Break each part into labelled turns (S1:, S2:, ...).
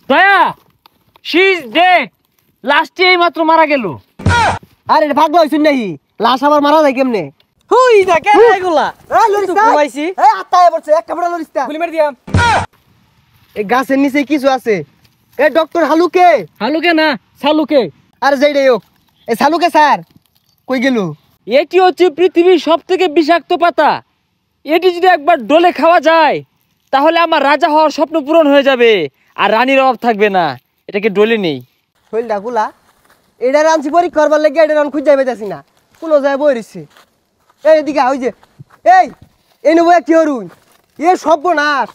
S1: দয়া she is dead লাস্টে এই মাত্র মারা গেল
S2: আরে ভাগ্য হইছুন নাহি লাশ আবার মারা যায় কেমনে
S3: হুই যা কে এগুলা
S2: এই লরিস্তা
S3: ঘুমাইছি
S2: এই আত্মায় পড়ছে এক কাপড়া লরিস্তা
S3: গুলি মার দিয়াম
S2: এই গাছের নিচে কিছু আছে এ ডক্টর হালুকে
S1: হালুকে না সালুকে
S2: আরে যাই হোক এই সালুকে স্যার কই গেল
S1: এটি হচ্ছে পৃথিবীর সব থেকে বিষাক্ত পাতা এটি যদি একবার ডলে খাওয়া যায় তাহলে আমার রাজা হওয়ার স্বপ্ন পূরণ হয়ে যাবে আর রানীর অভাব থাকবে না এটাকে ডলে নেই
S2: হইলডা গুলা এটা রানছি পরীক্ষা করবার লাগে এটা রান খুঁজে পাইতাছি না কোনো যায় বই রইছে এই এদিকে ওই যে এই নেবো কি হরুন এ সর্বনাশ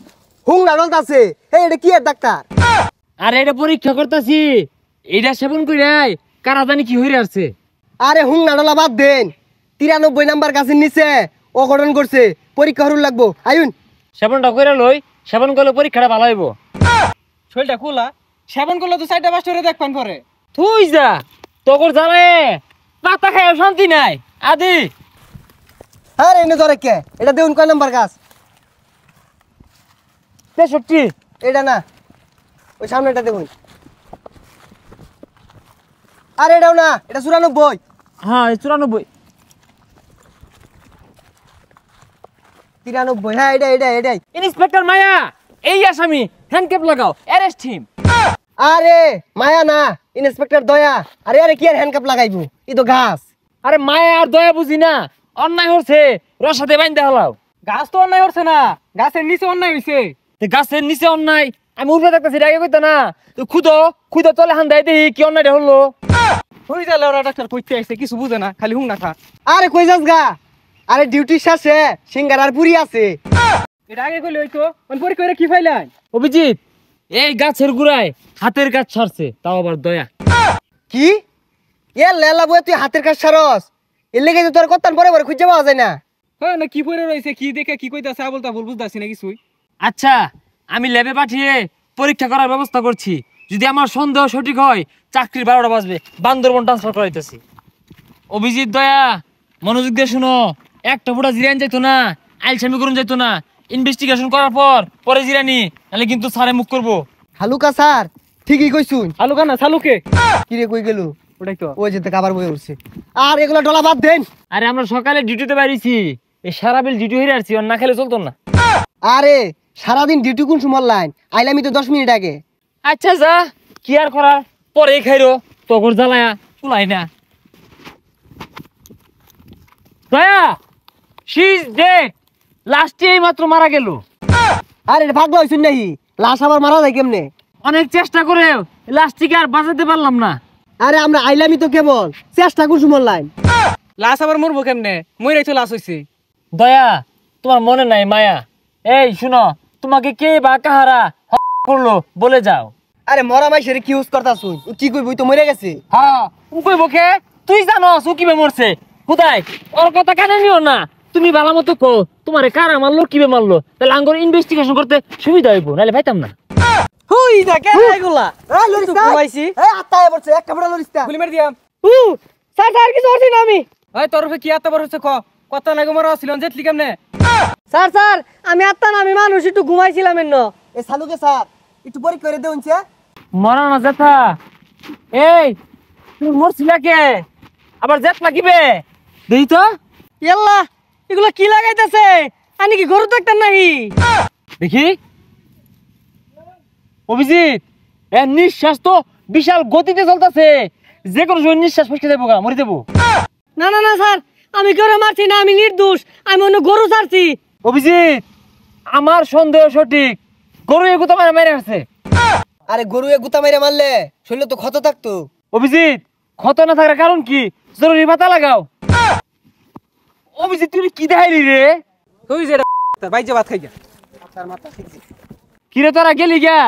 S2: হুং নাডল আছে এই এটা কি এর ডাক্তার
S1: আর এটা পরীক্ষা করতেছি এটা সেবন করে কারা জানি কি হয়ে আসছে
S2: আরে হুং নাডলা বাদ দেন 93 নাম্বার গাছের নিচে অঘটন করছে পরীক্ষা হরুন লাগবো আইন
S1: সেবনটা করে লই সেবন করলে পরীক্ষাটা ভালো হইব
S3: শরীরটা খোলা সেবন করলে তো 4টা 5টা দেখ পান পরে
S1: তুই যা তোর জ্বালায় পাতা খায় শান্তি নাই আদি
S2: আরে এনে ধরে কে এটা দেউন কয় নাম্বার গাছ
S1: 63
S2: এটা না ওই সামনেটা দেখুন আরে এটাও না এটা 94
S1: হ্যাঁ 94
S2: 93 হ্যাঁ এটাই
S1: ইন্সপেক্টর মায়া এই আসামি হ্যান্ডক্যাপ লাগাও অ্যারেস্ট হিম
S2: আরে মায়া না ইন্সপেক্টর দয়া আরে কি আর হ্যান্ডকাপ লাগাইবো ই তো গাছ
S1: আরে মায়া আর দয়া বুঝি না অন্যায় হচ্ছে রসাতে বাইন্দা হলাও
S3: গাছ তো অন্যায় হচ্ছে না গাছের নিচে অন্যায় হইছে
S1: গাছের নিচে অন্যায় আমি উঠে থাকতেছি আগে কইতা না তুই খুদো তলে হান দেয় দেখি কি অন্যায়টা হলো
S3: হই যালে ওরা ডাক্তার কইতে আইছে কিছু বুঝে না খালি হুং না খা
S2: আরে কই যাস গা আরে ডিউটি শেষে সিঙ্গার আর পুরি আছে
S3: এটা আগে কইলে হইতো কোন পরীক্ষা করে কি ফাইলাই
S1: অভিজিৎ এই গাছের গুড়ায় হাতের কাজ ছাড়ছে তাও আবার দয়া
S2: কি এ লেলা বই তুই হাতের কাজ সারস এর লেগে তো তোর কত্তান পরে পরে খুঁজে পাওয়া যায় না
S3: হ্যাঁ না কি পরে রইছে কি দেখে কি কইতাছে আবল তাবল বুঝতাছি না কিছুই
S1: আচ্ছা আমি ল্যাবে পাঠিয়ে পরীক্ষা করার ব্যবস্থা করছি যদি আমার সন্দেহ সঠিক হয় চাকরির 12টা বাজবে বান্দরবন ট্রান্সফার করাইতেছি অভিজিৎ দয়া মনোযোগ দিয়ে শুনো একটা ফোঁটা জিরান যাইতো না আইলসামি করুন যাইতো না ইনভেস্টিগেশন করার পরে জিরানি নাহলে কিন্তু স্যারে মুখ করবো
S2: হালুকা স্যার ঠিকই কইছুন
S3: আলু কানা চালুকে
S2: কি রে কই গেল
S3: ওটাই তো
S2: ওই যেতে কাবার বই উঠছে আর এগুলো ডলা বাদ দেন
S1: আরে আমরা সকালে ডিউটিতে বাইরেছি এই সারা বিল ডিউটি হয়ে আসছি আর না খেলে চলতো না
S2: আরে সারাদিন ডিউটি কোন সময় লাইন আইলামি তো 10 মিনিট আগে
S1: আচ্ছা যা কি আর করার পরে খাইরো তগর জ্বালায়া চুলাই না দয়া শি ইজ ডেড লাস্টে এই মাত্র মারা গেল
S2: আরে ভাগ্য হইছুন নাহি লাশ আবার মারা যায় কেমনে
S1: অনেক চেষ্টা করে লাস্টটিকে আর বাঁচাতে পারলাম না
S2: আরে আমরা আইলামি তো কেবল চেষ্টা কোন সময় লাইন
S3: লাশ আবার মরবো কেমনে মইরাই তো লাশ হইছে
S1: দয়া তোমার মনে নাই মায়া এই শুনো তোমাকে কে বা কাহারা করলো বলে যাও
S2: আরে মরা মাইশের কি ইউজ করতাছুন ও কি কইবই তো মরে গেছে
S1: হ্যাঁ ও কই বকে তুই জানো ও কিবে মরছে খুদাই ওর কথা কানে নিও না তুমি ভালো মতো কো তোমারে কারা মারলো কিবে মারলো তাহলে আঙ্গুর ইনভেস্টিগেশন করতে সুবিধা হইব নাহলে পাইতাম না
S3: হুই যা কে এগুলা
S2: এই লরিস্তা
S3: ঘুমাইছি
S2: এই আত্তায় পড়ছে এক কাপড়া লরিস্তা
S3: গুলি মার দিয়াম
S2: স্যার স্যার কিছু হচ্ছে না আমি
S3: ওই তোর কি আত্মা বড় হচ্ছে কত নাগে মরা ছিল জেতলি কেমনে
S2: স্যার স্যার আমি আত্তা না আমি মানুষ একটু ঘুমাইছিলাম এন্ন এ সালুকে স্যার একটু পরীক্ষা করে দেউনছে
S1: মরা না যেতা এই তুমি মরছিলা কে আবার জেত লাগিবে দেই তো
S3: ইয়াল্লা এগুলা কি লাগাইতাছে আনি কি গরু দেখতেন নাহি
S1: দেখি অভিজিৎ এর নিঃশ্বাস তো বিশাল গতিতে চলতেছে যে কোনো সময় নিঃশ্বাস ফসকে যাবো গা মরে যাবো
S3: না না না স্যার আমি গরু মারছি না আমি নির্দোষ আমি অন্য গরু ছাড়ছি
S1: অভিজিৎ আমার সন্দেহ সঠিক গরু এগুতো মারা মেরে আসছে
S2: আরে গরু এ গুতা মাইরা মারলে শরীরে তো ক্ষত থাকতো
S1: অভিজিৎ ক্ষত না থাকার কারণ কি জরুরি পাতা লাগাও অভিজিৎ তুই কি দেখাইলি রে
S3: তুই যে বাইজে ভাত খাই গা
S1: কিরে তোরা গেলি গা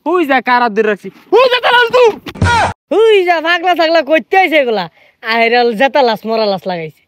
S1: হুই যা কার দূর রাখছি হুই যা তালাস তুই
S3: তুই যা ভাগলা থাগলা করতে আইছে এগুলা আইরাল জেতা লাশ মরা লাশ লাগাইছে